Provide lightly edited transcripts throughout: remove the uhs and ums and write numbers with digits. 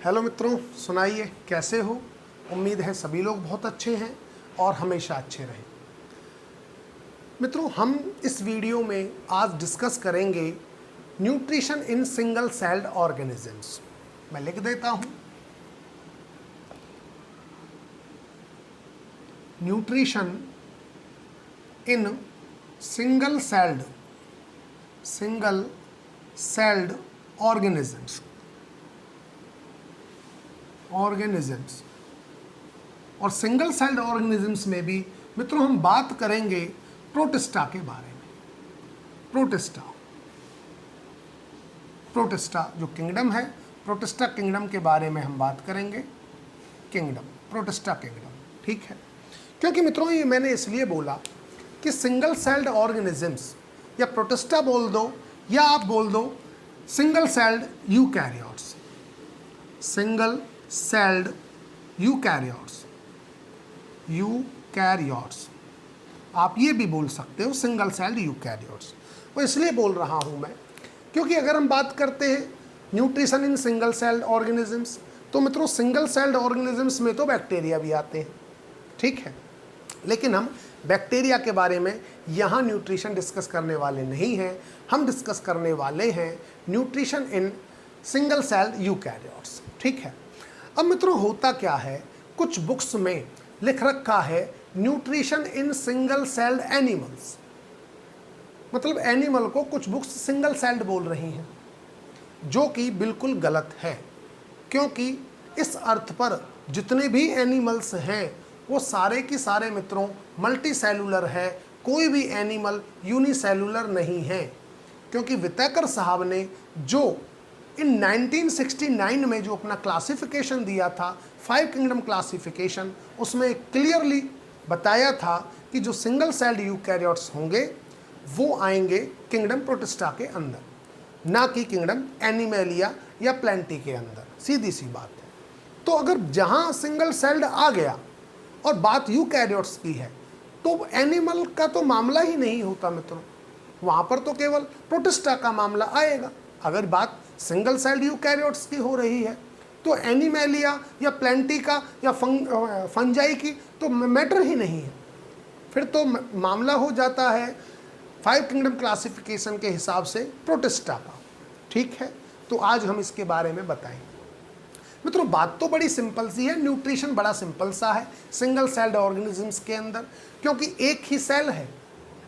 Hello मित्रों, सुनाइए कैसे हो। उम्मीद है सभी लोग बहुत अच्छे हैं और हमेशा अच्छे रहें। मित्रों, हम इस वीडियो में आज डिस्कस करेंगे nutrition in single celled organisms. मैं लिख देता हूं, nutrition in single celled organisms और सिंगल सेल्ड ऑर्गेनिजम्स में भी मित्रों हम बात करेंगे प्रोटिस्टा के बारे में। प्रोटिस्टा जो किंगडम है, प्रोटिस्टा किंगडम के बारे में हम बात करेंगे। प्रोटिस्टा किंगडम, ठीक है। क्योंकि मित्रों ये मैंने इसलिए बोला कि सिंगल सेल्ड ऑर्गेनिजम्स, या प्रोटिस्टा बोल दो या आप बोल दो single celled eukaryotes, single celled eukaryotes, आप ये भी बोल सकते हो सिंगल सेल्ड यूकैरियोट्स। वो इसलिए बोल रहा हूँ मैं क्योंकि अगर हम बात करते हैं nutrition in single celled organisms, तो मित्रों सिंगल सेल्ड ऑर्गेनिजम्स में तो बैक्टीरिया भी आते हैं, ठीक है। लेकिन हम बैक्टीरिया के बारे में यहाँ न्यूट्रिशन डिस्कस करने वाले नहीं हैं। हम डिस्कस करने वाले हैं nutrition in single celled eukaryotes, ठीक है। अब मित्रों होता क्या है, कुछ बुक्स में लिख रखा है nutrition in single sailed animals, मतलब एनिमल को कुछ बुक्स सिंगल सेल्ड बोल रही हैं, जो कि बिल्कुल गलत है। क्योंकि इस अर्थ पर जितने भी एनिमल्स हैं वो सारे की सारे मित्रों मल्टी सेलुलर है, कोई भी एनिमल यूनिसेलुलर नहीं है। क्योंकि विटेकर साहब ने जो इन 1969 में जो अपना क्लासिफिकेशन दिया था, 5 किंगडम क्लासिफिकेशन, उसमें क्लियरली बताया था कि जो सिंगल सेल्ड यूकैरियोट्स होंगे वो आएंगे किंगडम प्रोटिस्टा के अंदर, ना कि किंगडम एनिमेलिया या प्लेंटी के अंदर। सीधी सी बात है। तो अगर जहां सिंगल सेल्ड आ गया और बात यूकैरियोट्स की है तो एनिमल का तो मामला ही नहीं होता मित्रों, वहां पर तो केवल प्रोटिस्टा का मामला आएगा। अगर बात सिंगल सेल्ड यूकैरियोट्स की हो रही है तो एनिमेलिया या प्लेंटी का या फंजाई की तो मैटर ही नहीं है। फिर तो मामला हो जाता है 5 किंगडम क्लासिफिकेशन के हिसाब से प्रोटिस्टा का, ठीक है। तो आज हम इसके बारे में बताएंगे। मित्रों बात तो बड़ी सिंपल सी है, न्यूट्रिशन बड़ा सिंपल सा है सिंगल सेल्ड ऑर्गेनिजम्स के अंदर, क्योंकि एक ही सेल है।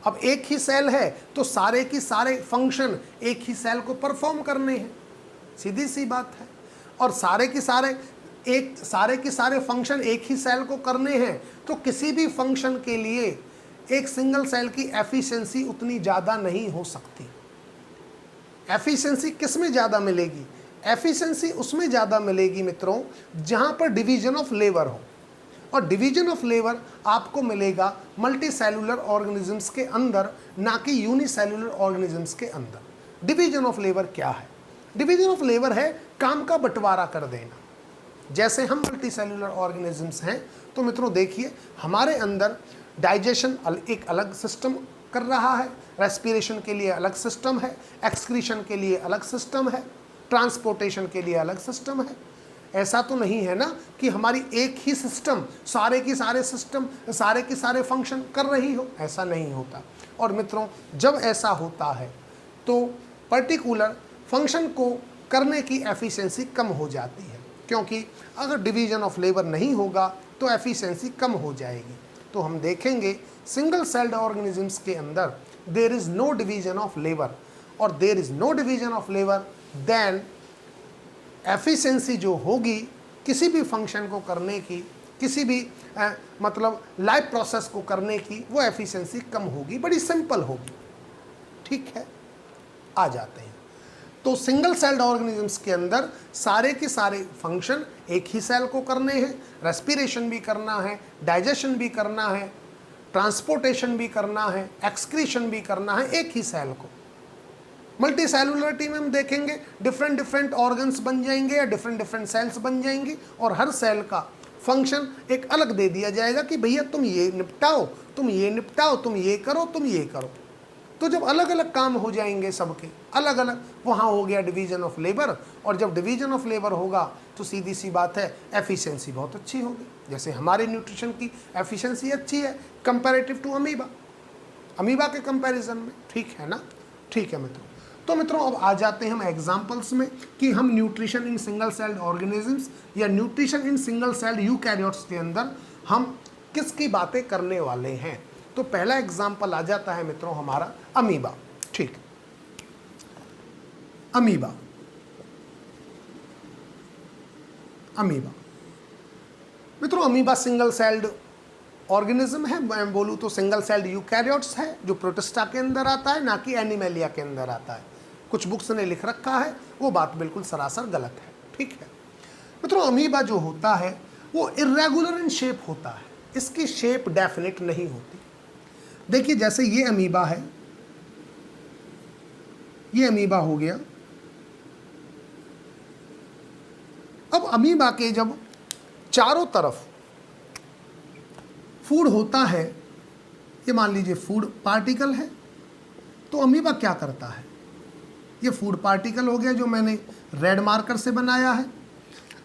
अब एक ही सेल है तो सारे की सारे फंक्शन एक ही सेल को परफॉर्म करने हैं, सीधी सी बात है। और सारे के सारे फंक्शन एक ही सेल को करने हैं तो किसी भी फंक्शन के लिए एक सिंगल सेल की एफिशिएंसी उतनी ज़्यादा नहीं हो सकती। एफिशिएंसी किस में ज़्यादा मिलेगी? एफिशिएंसी उसमें ज़्यादा मिलेगी मित्रों जहाँ पर डिवीजन ऑफ लेबर हो, और डिवीजन ऑफ लेबर आपको मिलेगा मल्टी सेलुलर ऑर्गेनिजम्स के अंदर, ना कि यूनिसेलुलर ऑर्गेनिजम्स के अंदर। डिवीजन ऑफ लेबर क्या है? डिवीजन ऑफ लेबर है काम का बंटवारा कर देना। जैसे हम मल्टी सेलुलर ऑर्गेनिजम्स हैं तो मित्रों देखिए हमारे अंदर डाइजेशन एक अलग सिस्टम कर रहा है, रेस्पिरेशन के लिए अलग सिस्टम है, एक्सक्रीशन के लिए अलग सिस्टम है, ट्रांसपोर्टेशन के लिए अलग सिस्टम है। ऐसा तो नहीं है ना कि हमारी एक ही सिस्टम सारे की सारे फंक्शन कर रही हो, ऐसा नहीं होता। और मित्रों जब ऐसा होता है तो पर्टिकुलर फंक्शन को करने की एफिशिएंसी कम हो जाती है, क्योंकि अगर डिवीजन ऑफ लेबर नहीं होगा तो एफिशिएंसी कम हो जाएगी। तो हम देखेंगे सिंगल सेल्ड ऑर्गेनिजम्स के अंदर there is no division of labour, और there is no division of labour then efficiency जो होगी किसी भी फंक्शन को करने की, किसी भी मतलब लाइफ प्रोसेस को करने की, वो एफिशिएंसी कम होगी, बड़ी सिंपल होगी, ठीक है। आ जाते हैं तो सिंगल सेल्ड ऑर्गेनिजम्स के अंदर सारे के सारे फंक्शन एक ही सेल को करने हैं, रेस्पिरेशन भी करना है, डाइजेशन भी करना है, ट्रांसपोर्टेशन भी करना है, एक्सक्रीशन भी करना है एक ही सेल को। मल्टी सेलुलरिटी में हम देखेंगे डिफरेंट ऑर्गन्स बन जाएंगे या डिफरेंट सेल्स बन जाएंगी, और हर सेल का फंक्शन एक अलग दे दिया जाएगा कि भैया तुम ये निपटाओ, तुम ये निपटाओ, तुम ये करो, तुम ये करो। तो जब अलग अलग काम हो जाएंगे सबके अलग अलग, वहाँ हो गया डिवीजन ऑफ लेबर, और जब डिवीजन ऑफ लेबर होगा तो सीधी सी बात है एफिशिएंसी बहुत अच्छी होगी। जैसे हमारे न्यूट्रिशन की एफिशिएंसी अच्छी है कंपैरेटिव टू अमीबा, अमीबा के कंपैरिजन में, ठीक है ना। ठीक है मित्रों, तो मित्रों अब आ जाते हैं हम एग्जांपल्स में कि हम nutrition in single celled organisms या nutrition in single celled eukaryotes के अंदर हम किसकी बातें करने वाले हैं। तो पहला एग्जांपल आ जाता है मित्रों हमारा अमीबा। ठीक, अमीबा, अमीबा मित्रों, अमीबा सिंगल सेल्ड ऑर्गेनिज्म है, मैं बोलूँ तो सिंगल सेल्ड यूकैरियोट्स है, जो प्रोटिस्टा के अंदर आता है, ना कि एनिमेलिया के अंदर आता है। कुछ बुक्स ने लिख रखा है, वो बात बिल्कुल सरासर गलत है। ठीक है मित्रों, अमीबा जो होता है वो इर्रेगुलर इन शेप होता है, इसकी शेप डेफिनेट नहीं होती। देखिए जैसे ये अमीबा है, ये अमीबा हो गया। अब अमीबा के जब चारों तरफ फूड होता है, ये मान लीजिए फूड पार्टिकल है, तो अमीबा क्या करता है, ये फूड पार्टिकल हो गया जो मैंने रेड मार्कर से बनाया है।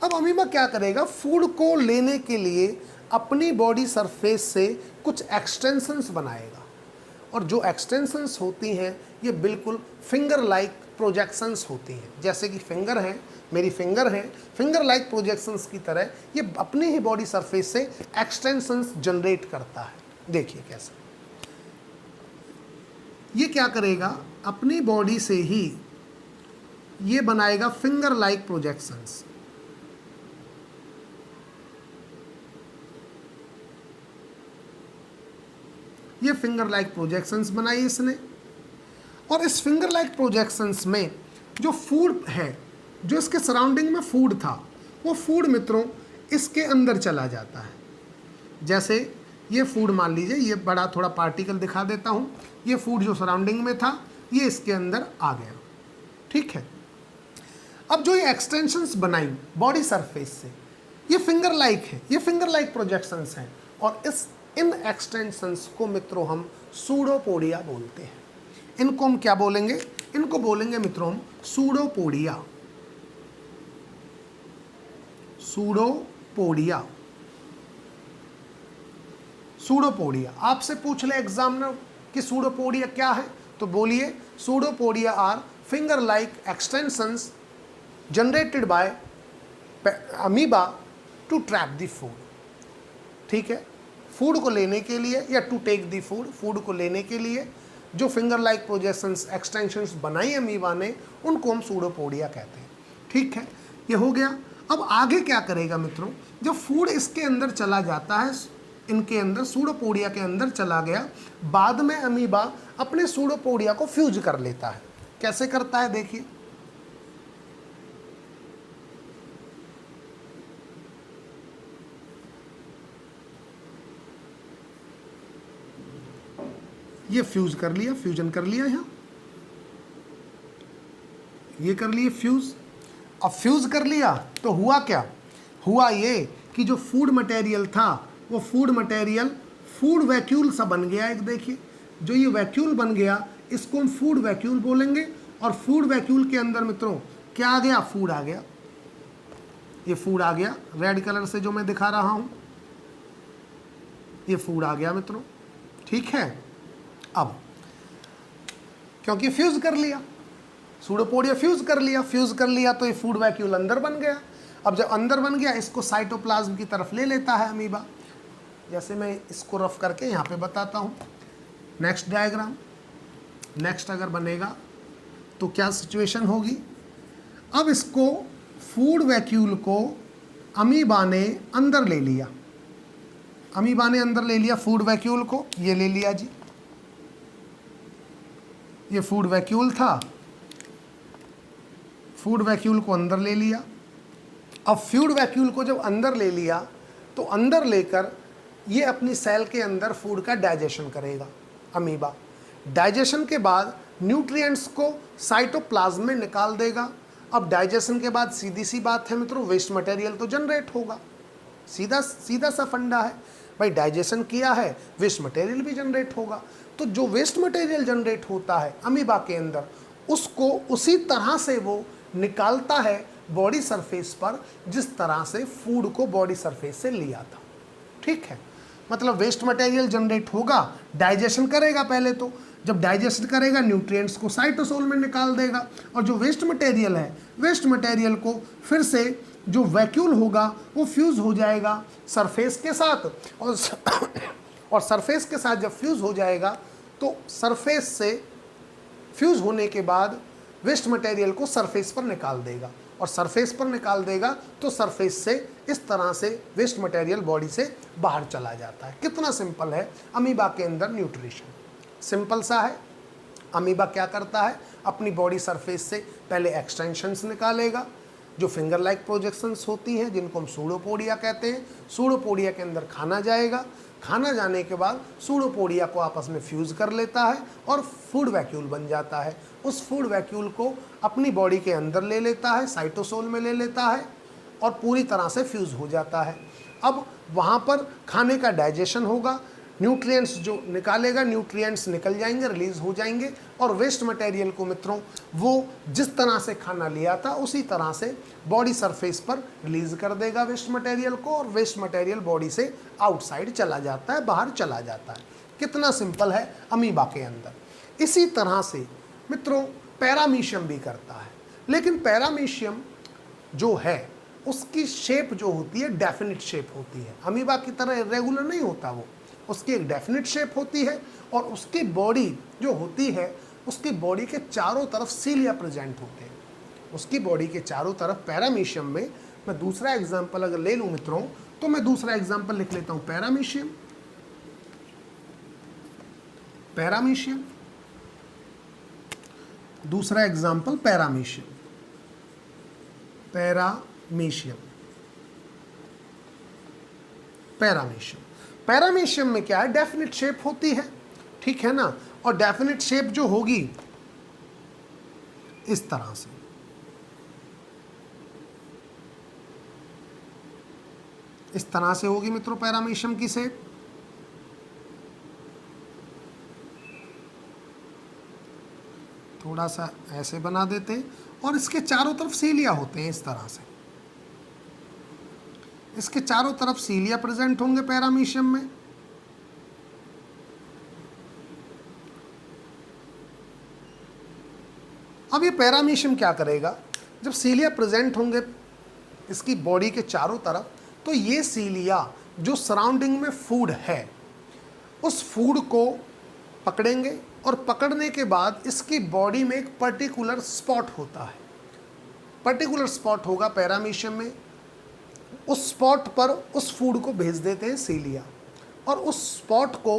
अब अमीबा क्या करेगा, फूड को लेने के लिए अपनी बॉडी सरफेस से कुछ एक्सटेंशंस बनाएगा, और जो एक्सटेंशंस होती हैं ये बिल्कुल फिंगर लाइक प्रोजेक्शंस होती हैं। जैसे कि फिंगर है, मेरी फिंगर है, फिंगर लाइक प्रोजेक्शंस की तरह ये अपनी ही बॉडी सरफेस से एक्सटेंशंस जनरेट करता है। देखिए कैसे, ये क्या करेगा, अपनी बॉडी से ही ये बनाएगा फिंगर लाइक प्रोजेक्शंस। ये फिंगर लाइक प्रोजेक्शंस बनाई इसने, और इस फिंगर लाइक प्रोजेक्शंस में जो फूड है, जो इसके सराउंडिंग में फूड था, वो फूड मित्रों इसके अंदर चला जाता है। जैसे ये फूड मान लीजिए, ये बड़ा थोड़ा पार्टिकल दिखा देता हूँ, ये फूड जो सराउंडिंग में था ये इसके अंदर आ गया। ठीक है, अब जो ये एक्सटेंशंस बनाई बॉडी सरफेस से, ये फिंगर लाइक है, ये फिंगर लाइक प्रोजेक्शंस हैं, और इन एक्सटेंशंस को मित्रों हम सूडोपोडिया बोलते हैं। इनको हम क्या बोलेंगे, इनको बोलेंगे मित्रों हम सूडोपोडिया, सूडोपोडिया, सूडोपोडिया। आपसे पूछ ले एग्जामिनर कि सूडोपोडिया क्या है, तो बोलिए pseudopodia are finger like extensions generated by amoeba to trap the food. ठीक है, फूड को लेने के लिए या to take the food, food को लेने के लिए जो फिंगर लाइक प्रोजेक्शंस एक्सटेंशंस बनाई अमीबा ने, उनको हम सूडोपोडिया कहते हैं। ठीक है, ये हो गया। अब आगे क्या करेगा मित्रों, जब फूड इसके अंदर चला जाता है, इनके अंदर सूडोपोडिया के अंदर चला गया, बाद में अमीबा अपने सूडोपोडिया को फ्यूज कर लेता है। कैसे करता है देखिए, ये फ्यूज कर लिया, फ्यूजन कर लिया, यहाँ ये कर लिए फ्यूज। अब फ्यूज कर लिया तो हुआ क्या, हुआ ये कि जो फूड मटेरियल था वो फूड मटेरियल फूड वैक्यूल सा बन गया। एक देखिए, जो ये वैक्यूल बन गया इसको हम फूड वैक्यूल बोलेंगे, और फूड वैक्यूल के अंदर मित्रों क्या आ गया, फूड आ गया। ये फूड आ गया, रेड कलर से जो मैं दिखा रहा हूं, ये फूड आ गया मित्रों। ठीक है, अब क्योंकि फ्यूज कर लिया, सूडोपोडिया फ्यूज कर लिया, फ्यूज कर लिया तो ये फूड वैक्यूल अंदर बन गया। अब जब अंदर बन गया, इसको साइटोप्लाज्म की तरफ ले लेता है अमीबा। जैसे मैं इसको रफ करके यहाँ पे बताता हूँ, नेक्स्ट डायग्राम, नेक्स्ट अगर बनेगा तो क्या सिचुएशन होगी। अब इसको फूड वैक्यूल को अमीबा ने अंदर ले लिया, अमीबा ने अंदर ले लिया फूड वैक्यूल को, ये ले लिया जी, ये फूड वैक्यूल था, फूड वैक्यूल को अंदर ले लिया। अब फूड वैक्यूल को जब अंदर ले लिया तो अंदर लेकर ये अपनी सेल के अंदर फूड का डाइजेशन करेगा अमीबा। डाइजेशन के बाद न्यूट्रिएंट्स को साइटोप्लाज्म में निकाल देगा। अब डाइजेशन के बाद सीधी सी बात है मित्रों, वेस्ट मटेरियल तो जनरेट होगा, सीधा सीधा सा फंडा है भाई, डाइजेशन किया है वेस्ट मटेरियल भी जनरेट होगा। तो जो वेस्ट मटेरियल जनरेट होता है अमीबा के अंदर, उसको उसी तरह से वो निकालता है बॉडी सरफेस पर जिस तरह से फूड को बॉडी सरफेस से लिया था। ठीक है, मतलब वेस्ट मटेरियल जनरेट होगा, डाइजेशन करेगा पहले तो, जब डाइजेशन करेगा न्यूट्रिएंट्स को साइटोसोल में निकाल देगा, और जो वेस्ट मटेरियल है, वेस्ट मटेरियल को फिर से जो वैक्यूल होगा वो फ्यूज़ हो जाएगा सरफेस के साथ, और सरफेस के साथ जब फ्यूज़ हो जाएगा तो सरफेस से फ्यूज़ होने के बाद वेस्ट मटेरियल को सरफेस पर निकाल देगा, और सरफेस पर निकाल देगा तो सरफेस से इस तरह से वेस्ट मटेरियल बॉडी से बाहर चला जाता है। कितना सिंपल है अमीबा के अंदर न्यूट्रिशन, सिंपल सा है। अमीबा क्या करता है, अपनी बॉडी सरफेस से पहले एक्सटेंशंस निकालेगा, जो फिंगर लाइक प्रोजेक्शंस होती हैं जिनको हम सूडोपोडिया कहते हैं। सूडोपोडिया के अंदर खाना जाएगा, खाना जाने के बाद सूडोपोडिया को आपस में फ्यूज़ कर लेता है और फूड वैक्यूल बन जाता है। उस फूड वैक्यूल को अपनी बॉडी के अंदर ले लेता है, साइटोसोल में ले लेता है और पूरी तरह से फ्यूज़ हो जाता है। अब वहाँ पर खाने का डाइजेशन होगा, न्यूट्रिएंट्स जो निकालेगा, न्यूट्रिएंट्स निकल जाएंगे, रिलीज़ हो जाएंगे, और वेस्ट मटेरियल को मित्रों वो जिस तरह से खाना लिया था उसी तरह से बॉडी सरफेस पर रिलीज़ कर देगा वेस्ट मटेरियल को, और वेस्ट मटेरियल बॉडी से आउटसाइड चला जाता है, बाहर चला जाता है। कितना सिंपल है अमीबा के अंदर। इसी तरह से मित्रों पैरामीशियम भी करता है, लेकिन पैरामीशियम जो है उसकी शेप जो होती है डेफिनिट शेप होती है, अमीबा की तरह इरेगुलर नहीं होता वो, उसकी एक डेफिनिट शेप होती है, और उसकी बॉडी जो होती है उसकी बॉडी के चारों तरफ सीलिया प्रेजेंट होते हैं। उसकी बॉडी के चारों तरफ पैरामीशियम में, मैं दूसरा एग्जांपल अगर ले लूँ मित्रों तो मैं दूसरा एग्जांपल लिख लेता हूँ, पैरामीशियम, पैरामीशियम, दूसरा example paramecium, paramecium, paramecium. Paramecium में क्या है, डेफिनिट शेप होती है, ठीक है ना, और डेफिनिट शेप जो होगी इस तरह से, इस तरह से होगी मित्रों पैरामीशियम की शेप। थोड़ा सा ऐसे बना देते हैं, और इसके चारों तरफ सीलिया होते हैं इस तरह से, इसके चारों तरफ सीलिया प्रेजेंट होंगे पैरामीशियम में। अब ये पैरामीशियम क्या करेगा, जब सीलिया प्रेजेंट होंगे इसकी बॉडी के चारों तरफ, तो ये सीलिया जो सराउंडिंग में फूड है उस फूड को पकड़ेंगे, और पकड़ने के बाद इसकी बॉडी में एक पर्टिकुलर स्पॉट होता है, पर्टिकुलर स्पॉट होगा पैरामीशियम में, उस स्पॉट पर उस फूड को भेज देते हैं सीलिया, और उस स्पॉट को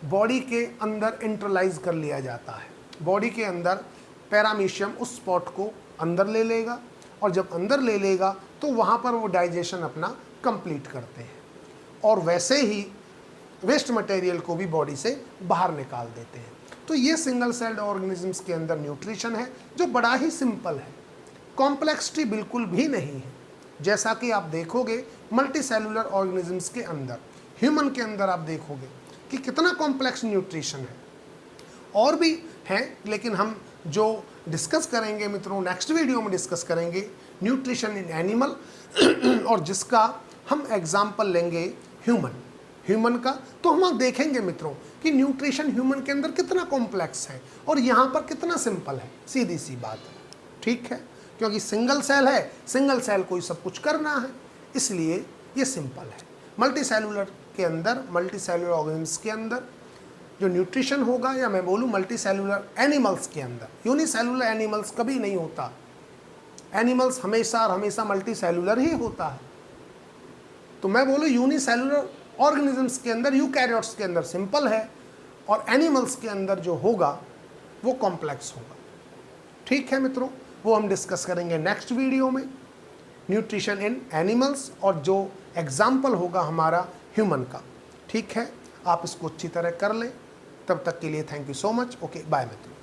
बॉडी के अंदर इंटरलाइज कर लिया जाता है। बॉडी के अंदर पैरामीशियम उस स्पॉट को अंदर ले लेगा, और जब अंदर ले लेगा तो वहाँ पर वो डाइजेशन अपना कंप्लीट करते हैं, और वैसे ही वेस्ट मटेरियल को भी बॉडी से बाहर निकाल देते हैं। तो ये सिंगल सेल्ड ऑर्गेनिजम्स के अंदर न्यूट्रिशन है जो बड़ा ही सिंपल है, कॉम्प्लेक्सिटी बिल्कुल भी नहीं है। जैसा कि आप देखोगे मल्टी सेलुलर ऑर्गेनिजम्स के अंदर, ह्यूमन के अंदर आप देखोगे कि कितना कॉम्प्लेक्स न्यूट्रिशन है। और भी हैं, लेकिन हम जो डिस्कस करेंगे मित्रों नेक्स्ट वीडियो में डिस्कस करेंगे न्यूट्रिशन इन एनिमल, और जिसका हम एग्जाम्पल लेंगे ह्यूमन का। तो हम देखेंगे मित्रों कि न्यूट्रिशन ह्यूमन के अंदर कितना कॉम्प्लेक्स है और यहाँ पर कितना सिंपल है, सीधी सी बात है, ठीक है, क्योंकि सिंगल सेल है, सिंगल सेल को ही सब कुछ करना है, इसलिए ये सिंपल है। मल्टी सेलुलर के अंदर, मल्टी सेलुलर ऑर्गेनिम्स के अंदर जो न्यूट्रिशन होगा, या मैं बोलूँ मल्टी सेलुलर एनिमल्स के अंदर, यूनिसेलुलर एनिमल्स कभी नहीं होता, एनिमल्स हमेशा और हमेशा मल्टी सेलुलर ही होता है। तो मैं बोलूँ यूनिसेलुलर ऑर्गेनिजम्स के अंदर, यूकैरियोट्स के अंदर सिंपल है, और एनिमल्स के अंदर जो होगा वो कॉम्प्लेक्स होगा। ठीक है मित्रों, वो हम डिस्कस करेंगे नेक्स्ट वीडियो में, न्यूट्रिशन इन एनिमल्स, और जो एग्जाम्पल होगा हमारा ह्यूमन का। ठीक है, आप इसको अच्छी तरह कर लें। तब तक के लिए thank you so much. Okay, bye मित्रों।